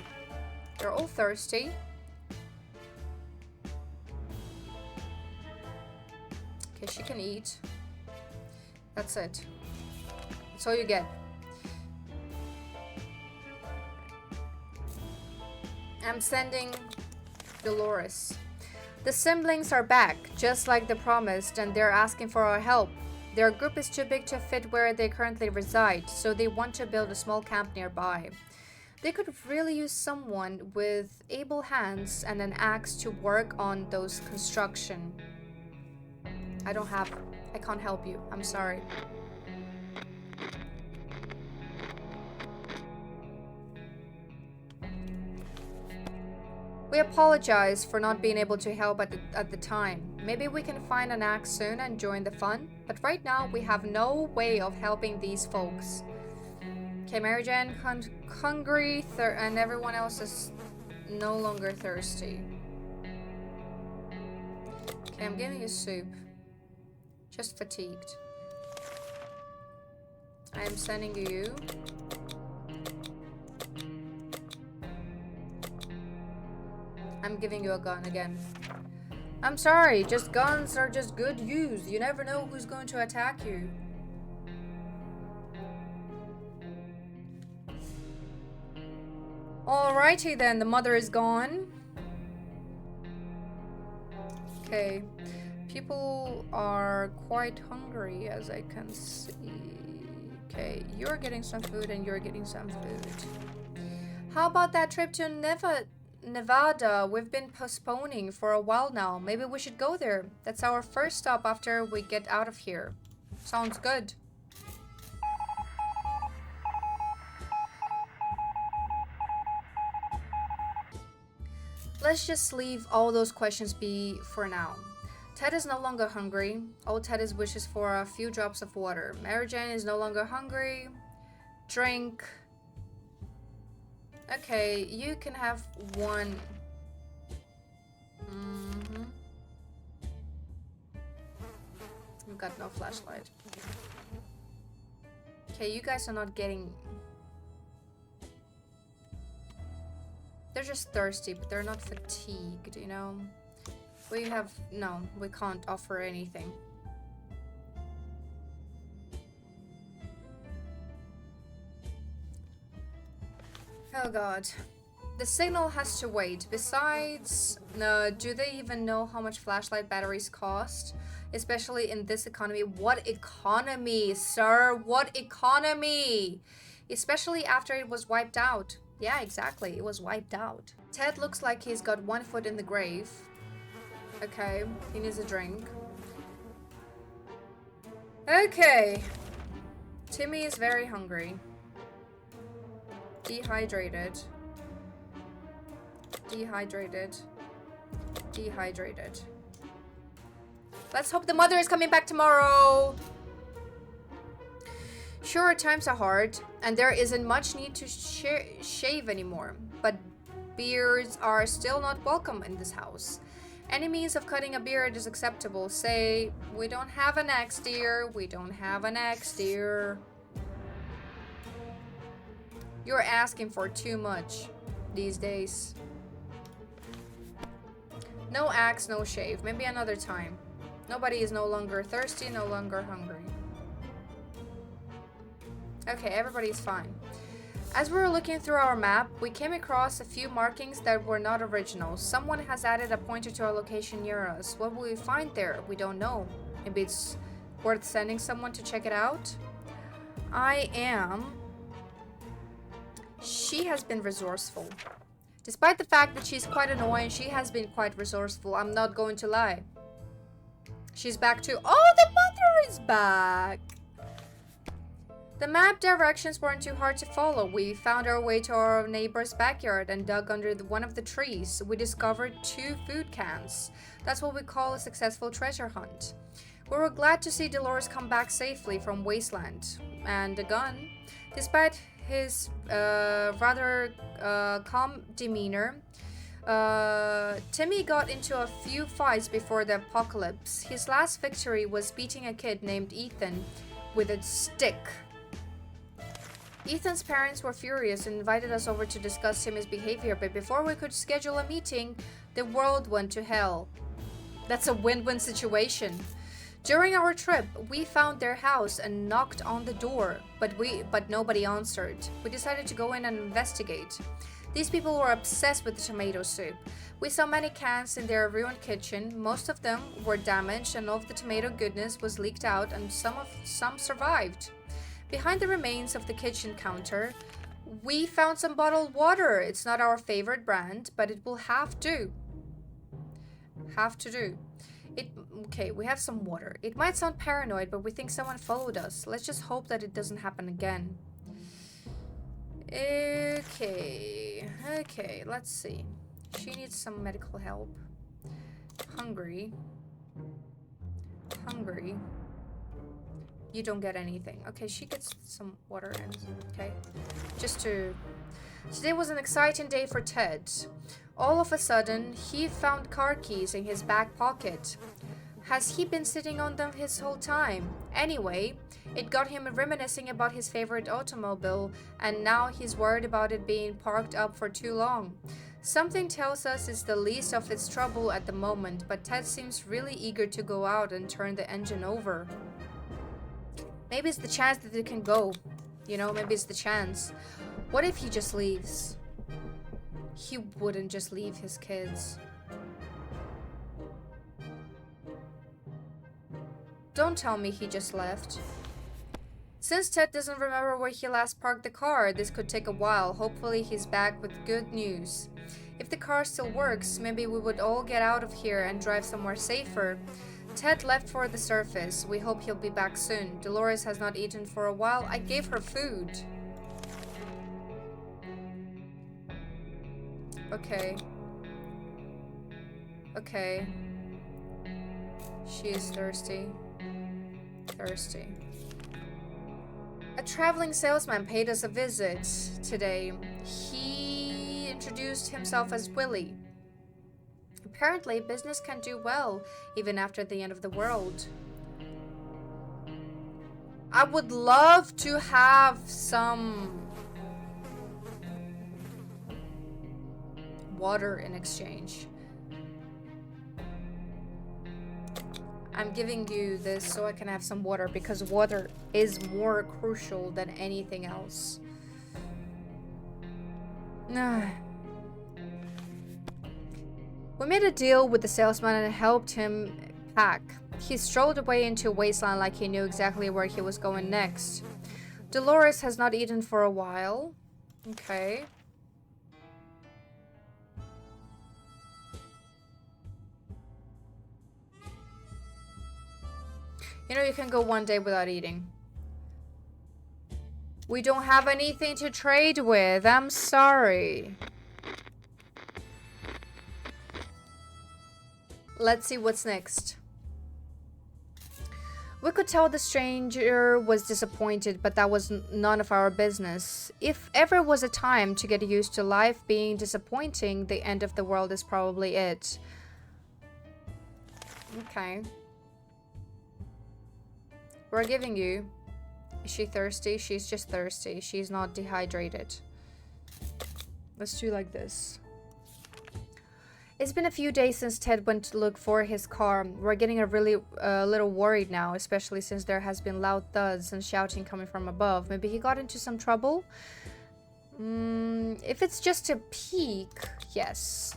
They're all thirsty. Okay, she can eat. That's it. That's all you get. I'm sending Dolores. The siblings are back, just like they promised, and they're asking for our help. Their group is too big to fit where they currently reside, so they want to build a small camp nearby. They could really use someone with able hands and an axe to work on those construction. I can't help you. I'm sorry. We apologize for not being able to help at the time. Maybe we can find an axe soon and join the fun, but right now we have no way of helping these folks. Okay, Mary Jane, hungry, and everyone else is no longer thirsty. Okay, I'm giving you soup. Just fatigued. I am sending you. I'm giving you a gun again. I'm sorry, just guns are just good use. You never know who's going to attack you. Alrighty then, the mother is gone. Okay. People are quite hungry, as I can see. Okay, you're getting some food and you're getting some food. How about that trip to Nevada? We've been postponing for a while now. Maybe we should go there. That's our first stop after we get out of here. Sounds good. Let's just leave all those questions be for now. Ted is no longer hungry. All Ted is wishes for a few drops of water. Mary Jane is no longer hungry. Drink. Okay, you can have one. We've got no flashlight. Okay, you guys are not getting... They're just thirsty, but they're not fatigued, you know? We have... No, we can't offer anything. Oh god. The signal has to wait. Besides, do they even know how much flashlight batteries cost? Especially in this economy. What economy, sir? What economy? Especially after it was wiped out. Yeah, exactly. It was wiped out. Ted looks like he's got one foot in the grave. Okay, he needs a drink. Okay. Timmy is very hungry. Dehydrated. Dehydrated. Dehydrated. Let's hope the mother is coming back tomorrow. Sure, times are hard, and there isn't much need to shave anymore, but beards are still not welcome in this house. Any means of cutting a beard is acceptable. Say, we don't have an axe, dear. We don't have an axe, dear. You're asking for too much these days. No axe, no shave. Maybe another time. Nobody is no longer thirsty, no longer hungry. Okay, everybody's fine. As we were looking through our map, we came across a few markings that were not original. Someone has added a pointer to our location near us. What will we find there? We don't know. Maybe it's worth sending someone to check it out? I am... She has been resourceful. Despite the fact that she's quite annoying, she has been quite resourceful. I'm not going to lie. She's back too. Oh, the mother is back! The map directions weren't too hard to follow. We found our way to our neighbor's backyard and dug under one of the trees. We discovered 2 food cans. That's what we call a successful treasure hunt. We were glad to see Dolores come back safely from Wasteland. And a gun. Despite his rather calm demeanor, Timmy got into a few fights before the apocalypse. His last victory was beating a kid named Ethan with a stick. Ethan's parents were furious and invited us over to discuss Timmy's behavior, but before we could schedule a meeting, the world went to hell. That's a win-win situation. During our trip, we found their house and knocked on the door, but nobody answered. We decided to go in and investigate. These people were obsessed with the tomato soup. We saw many cans in their ruined kitchen. Most of them were damaged, and all of the tomato goodness was leaked out, and some survived. Behind the remains of the kitchen counter, we found some bottled water. It's not our favorite brand, but it will have to. Okay, we have some water. It might sound paranoid, but we think someone followed us. Let's just hope that it doesn't happen again. Okay, let's see. She needs some medical help. Hungry. You don't get anything. Okay, she gets some water and okay. Today was an exciting day for Ted. All of a sudden, he found car keys in his back pocket. Has he been sitting on them his whole time? Anyway, it got him reminiscing about his favorite automobile, and now he's worried about it being parked up for too long. Something tells us it's the least of its trouble at the moment, but Ted seems really eager to go out and turn the engine over. Maybe it's the chance that it can go. You know, maybe it's the chance. What if he just leaves? He wouldn't just leave his kids. Don't tell me he just left. Since Ted doesn't remember where he last parked the car, this could take a while. Hopefully he's back with good news. If the car still works, maybe we would all get out of here and drive somewhere safer. Ted left for the surface. We hope he'll be back soon. Dolores has not eaten for a while. I gave her food. Okay. She is thirsty. A traveling salesman paid us a visit today. He introduced himself as Willie. Apparently, business can do well even after the end of the world. I would love to have some water in exchange. I'm giving you this so I can have some water because water is more crucial than anything else. We made a deal with the salesman and helped him pack. He strolled away into a wasteland like he knew exactly where he was going next. Dolores has not eaten for a while. Okay. You know, you can go one day without eating. We don't have anything to trade with. I'm sorry. Let's see what's next. We could tell the stranger was disappointed, but that was none of our business. If ever was a time to get used to life being disappointing, the end of the world is probably it. Okay. We're giving you. Is she thirsty? She's just thirsty. She's not dehydrated. Let's do like this. It's been a few days since Ted went to look for his car. We're getting a little worried now, especially since there has been loud thuds and shouting coming from above. Maybe he got into some trouble? If it's just a peek, yes.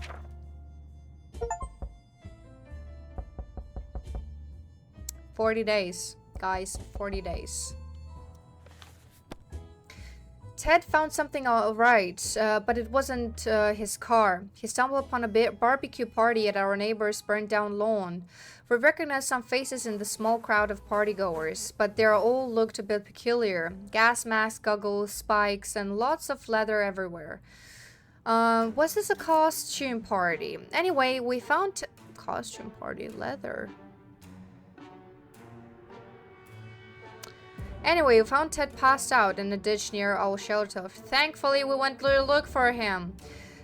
$40 days. Guys, 40 days. Ted found something alright, but it wasn't his car. He stumbled upon a barbecue party at our neighbor's burned down lawn. We recognized some faces in the small crowd of partygoers, but they all looked a bit peculiar. Gas masks, goggles, spikes, and lots of leather everywhere. Was this a costume party? Anyway, we found... Costume party, leather... Anyway, we found Ted passed out in a ditch near our shelter. Thankfully, we went to look for him,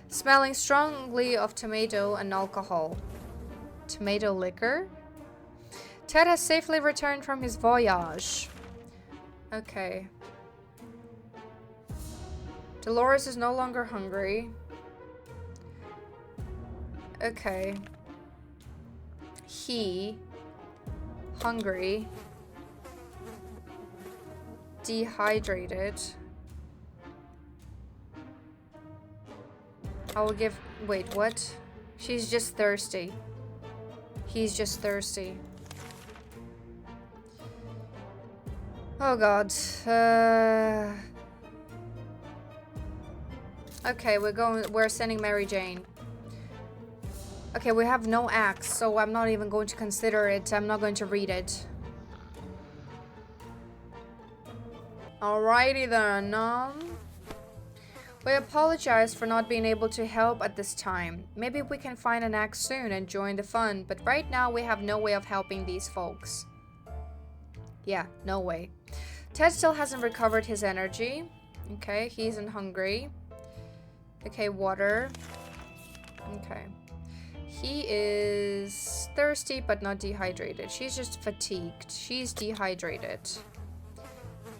smelling strongly of tomato and alcohol. Tomato liquor? Ted has safely returned from his voyage. Okay. Dolores is no longer hungry. Okay. He. Hungry. Dehydrated. I will give... Wait, what? She's just thirsty. He's just thirsty. Oh god. Okay, we're sending Mary Jane. Okay, we have no axe, so I'm not even going to consider it. I'm not going to read it. Alrighty then, we apologize for not being able to help at this time. Maybe we can find an axe soon and join the fun, but right now we have no way of helping these folks. Yeah, no way. Ted still hasn't recovered his energy. Okay, he isn't hungry. Okay, water. Okay. He is thirsty but not dehydrated. She's just fatigued. She's dehydrated.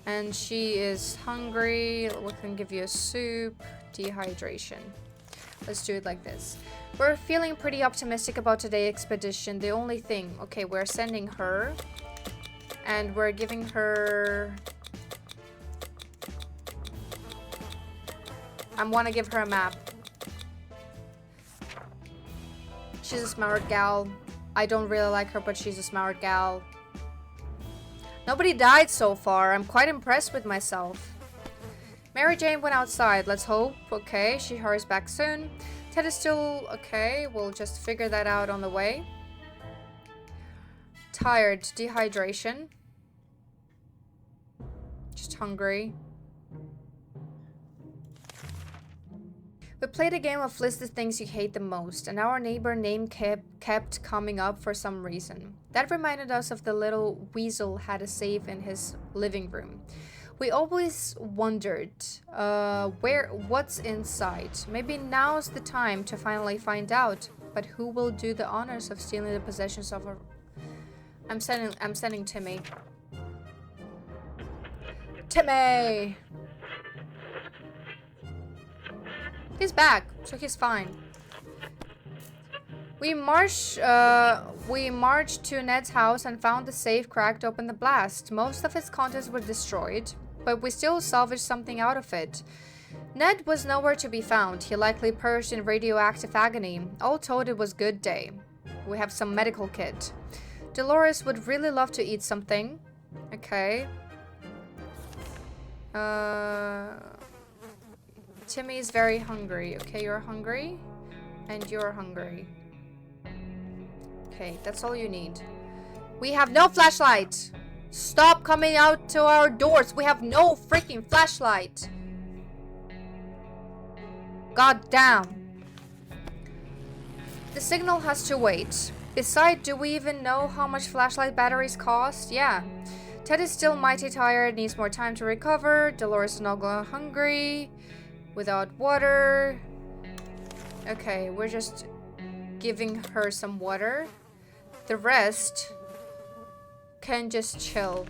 And she is hungry. We can give you a soup. Dehydration. Let's do it like this. We're feeling pretty optimistic about today's expedition. The only thing... Okay, we're sending her. And we're giving her... I want to give her a map. She's a smart gal. I don't really like her, but she's a smart gal. Nobody died so far. I'm quite impressed with myself. Mary Jane went outside. Let's hope. Okay, she hurries back soon. Ted is still okay. We'll just figure that out on the way. Tired. Dehydration. Just hungry. We played a game of list the things you hate the most, and our neighbor name kept coming up for some reason. That reminded us of the little weasel had a safe in his living room. We always wondered what's inside. Maybe now's the time to finally find out. But who will do the honors of stealing the possessions of a... I'm sending Timmy. Timmy! He's back, so he's fine. We marched to Ned's house and found the safe cracked open the blast. Most of its contents were destroyed, but we still salvaged something out of it. Ned was nowhere to be found. He likely perished in radioactive agony. All told, it was a good day. We have some medical kit. Dolores would really love to eat something. Okay. Timmy is very hungry. Okay, you're hungry. And you're hungry. Okay, that's all you need. We have no flashlight. Stop coming out to our doors. We have no freaking flashlight. God damn. The signal has to wait. Besides, do we even know how much flashlight batteries cost? Yeah. Ted is still mighty tired, needs more time to recover. Dolores is not hungry. Without water. Okay, we're just giving her some water. The rest can just chill.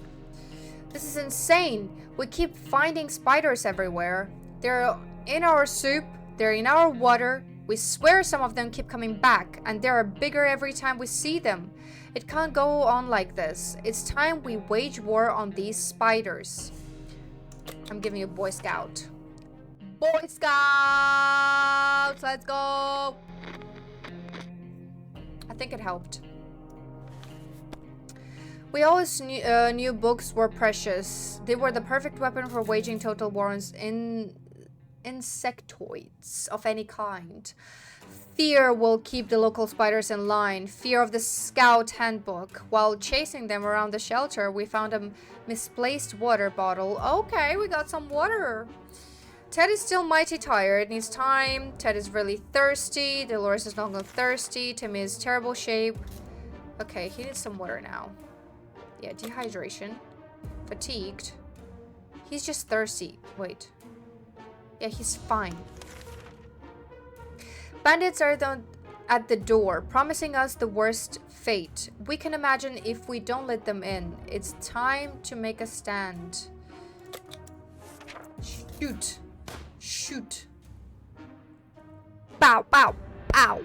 This is insane. We keep finding spiders everywhere. They're in our soup. They're in our water. We swear some of them keep coming back, and they are bigger every time we see them. It can't go on like this. It's time we wage war on these spiders. I'm giving you Boy Scout. Boy Scouts! Let's go! I think it helped. We always knew books were precious. They were the perfect weapon for waging total war on insectoids of any kind. Fear will keep the local spiders in line. Fear of the Scout Handbook. While chasing them around the shelter, we found a misplaced water bottle. Okay, we got some water. Ted is still mighty tired, needs time. Ted is really thirsty. Dolores is not thirsty. Timmy is terrible shape. Okay, he needs some water now. Yeah, dehydration. Fatigued. He's just thirsty. Wait. Yeah, he's fine. Bandits are at the door, promising us the worst fate. We can imagine if we don't let them in. It's time to make a stand. Shoot. Shoot. Bow, bow, ow.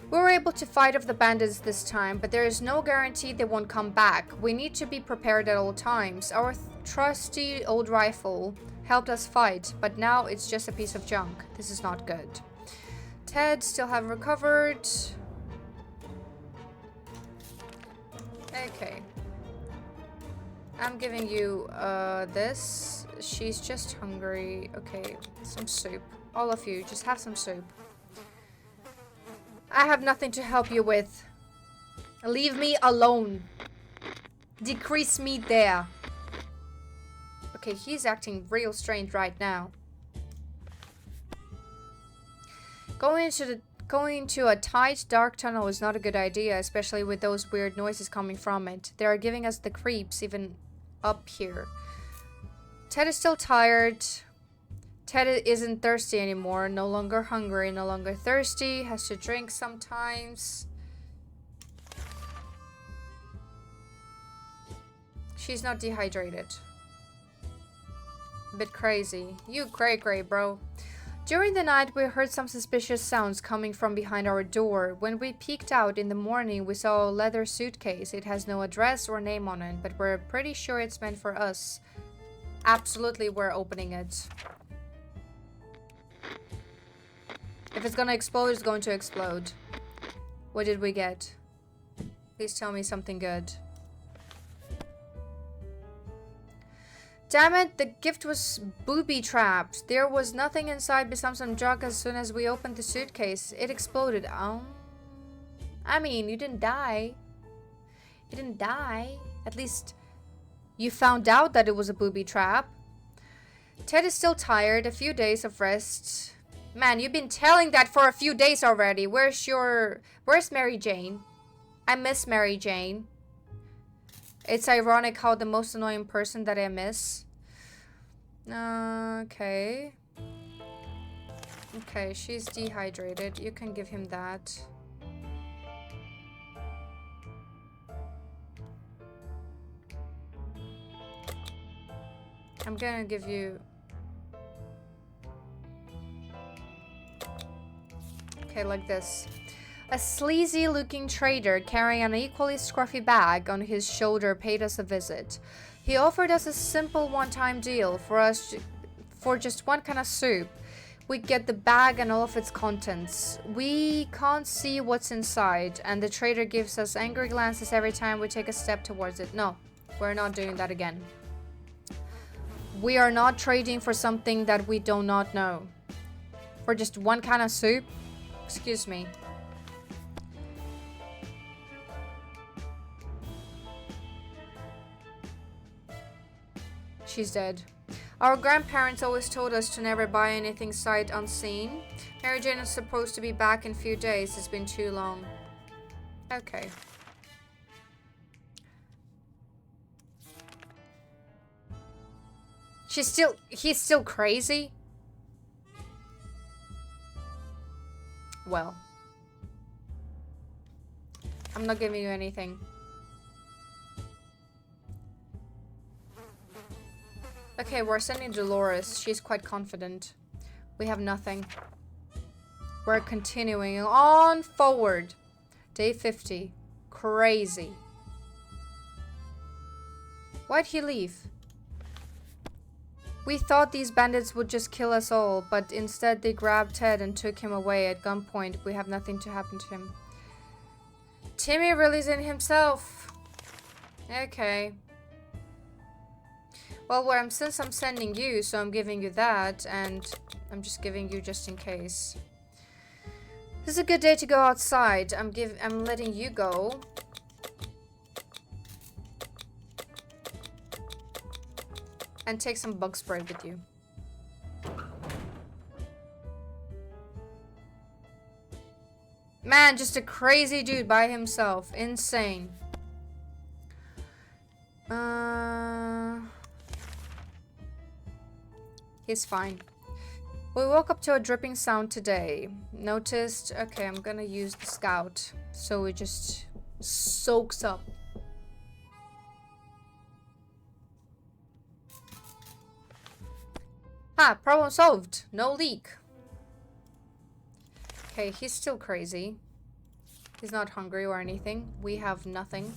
We were able to fight off the bandits this time, but there is no guarantee they won't come back. We need to be prepared at all times. Our trusty old rifle helped us fight, but now it's just a piece of junk. This is not good. Ted still haven't recovered. Okay. I'm giving you this. She's just hungry. Okay, some soup. All of you, just have some soup. I have nothing to help you with. Leave me alone. Decrease me there. Okay, he's acting real strange right now. Going into a tight, dark tunnel is not a good idea, especially with those weird noises coming from it. They are giving us the creeps even up here. Ted is still tired. Ted isn't thirsty anymore. No longer hungry, no longer thirsty. Has to drink sometimes. She's not dehydrated. A bit crazy. You cray, bro. During the night, we heard some suspicious sounds coming from behind our door. When we peeked out in the morning, we saw a leather suitcase. It has no address or name on it, but we're pretty sure it's meant for us. Absolutely, we're opening it. If it's gonna explode, it's going to explode. What did we get? Please tell me something good. Damn it, the gift was booby-trapped. There was nothing inside besides some junk. As soon as we opened the suitcase, it exploded. Oh. I mean, you didn't die. You didn't die. At least you found out that it was a booby trap. Ted is still tired. A few days of rest. Man, you've been telling that for a few days already. Where's Mary Jane? I miss Mary Jane. It's ironic how the most annoying person that I miss. Okay. Okay, she's dehydrated. You can give him that. I'm gonna give you... Okay, like this. A sleazy looking trader carrying an equally scruffy bag on his shoulder paid us a visit. He offered us a simple one-time deal for just one kind of soup. We get the bag and all of its contents. We can't see what's inside, and the trader gives us angry glances every time we take a step towards it. No, we're not doing that again. We are not trading for something that we do not know. For just one kind of soup? Excuse me. She's dead. Our grandparents always told us to never buy anything sight unseen. Mary Jane is supposed to be back in a few days. It's been too long. Okay. He's still crazy? Well. I'm not giving you anything. Okay, we're sending Dolores. She's quite confident. We have nothing. We're continuing on forward. Day 50. Crazy. Why'd he leave? We thought these bandits would just kill us all, but instead they grabbed Ted and took him away at gunpoint. We have nothing to happen to him. Timmy released in himself. Okay. Well, since I'm sending you, so I'm giving you that, and I'm just giving you just in case. This is a good day to go outside. I'm letting you go. And take some bug spray with you. Man, just a crazy dude by himself. Insane. He's fine. We woke up to a dripping sound today. Noticed... Okay, I'm gonna use the scout. So it just soaks up. Ah, problem solved. No leak. Okay, he's still crazy. He's not hungry or anything. We have nothing.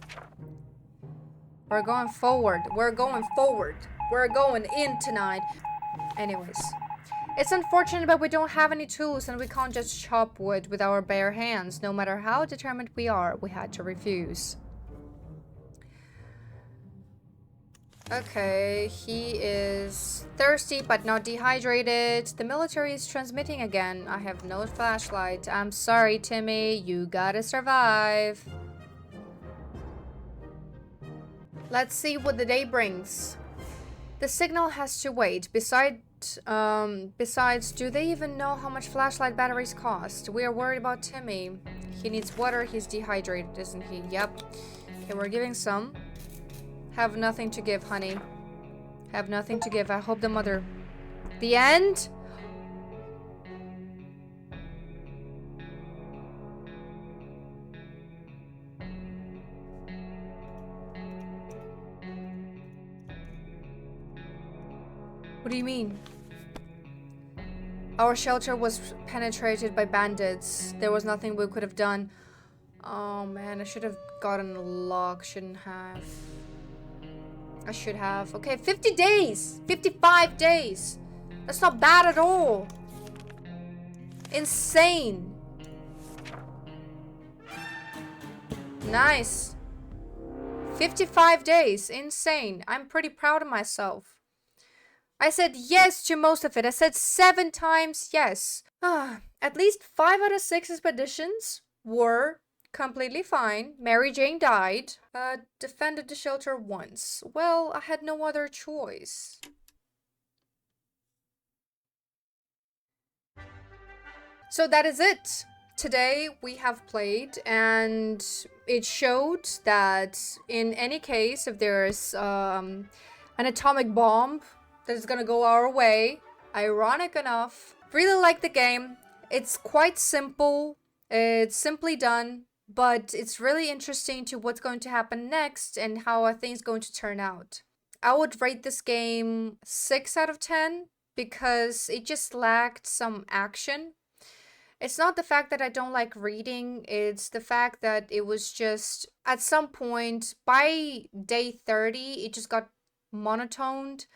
We're going forward. We're going forward. We're going in tonight. Anyways. It's unfortunate, but we don't have any tools and we can't just chop wood with our bare hands. No matter how determined we are, we had to refuse. Okay, he is thirsty but not dehydrated. The military is transmitting again. I have no flashlight. I'm sorry, Timmy. You gotta survive. Let's see what the day brings. The signal has to wait. Besides, do they even know how much flashlight batteries cost? We are worried about Timmy. He needs water. He's dehydrated, isn't he? Yep. Okay, we're giving some. Have nothing to give, honey. Have nothing to give. I hope the mother... The end? What do you mean? Our shelter was penetrated by bandits. There was nothing we could have done. Oh man, I should have gotten a lock. Shouldn't have. I should have. Okay, 50 days! 55 days! That's not bad at all. Insane. Nice. 55 days. Insane. I'm pretty proud of myself. I said yes to most of it. I said 7 times yes. At least 5 out of 6 expeditions were completely fine. Mary Jane died. Defended the shelter once. Well, I had no other choice. So that is it. Today we have played and it showed that in any case, if there's an atomic bomb that is gonna go our way, ironic enough, really like the game. It's quite simple, it's simply done, but it's really interesting to what's going to happen next and how a thing's going to turn out. I would rate this game 6 out of 10 because it just lacked some action. It's not the fact that I don't like reading, it's the fact that it was just, at some point, by day 30, it just got monotoned.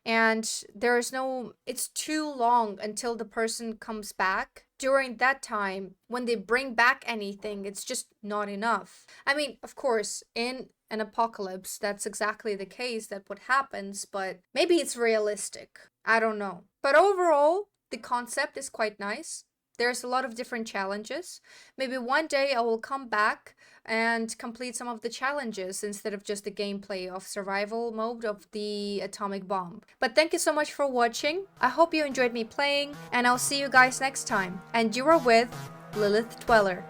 And there is no, it's too long until the person comes back. During that time, when they bring back anything, it's just not enough. I mean, of course, in an apocalypse, that's exactly the case, that what happens, but maybe it's realistic. I don't know. But overall, the concept is quite nice. There's a lot of different challenges. Maybe one day I will come back and complete some of the challenges instead of just the gameplay of survival mode of the atomic bomb. But thank you so much for watching. I hope you enjoyed me playing and I'll see you guys next time. And you are with Lilith Dweller.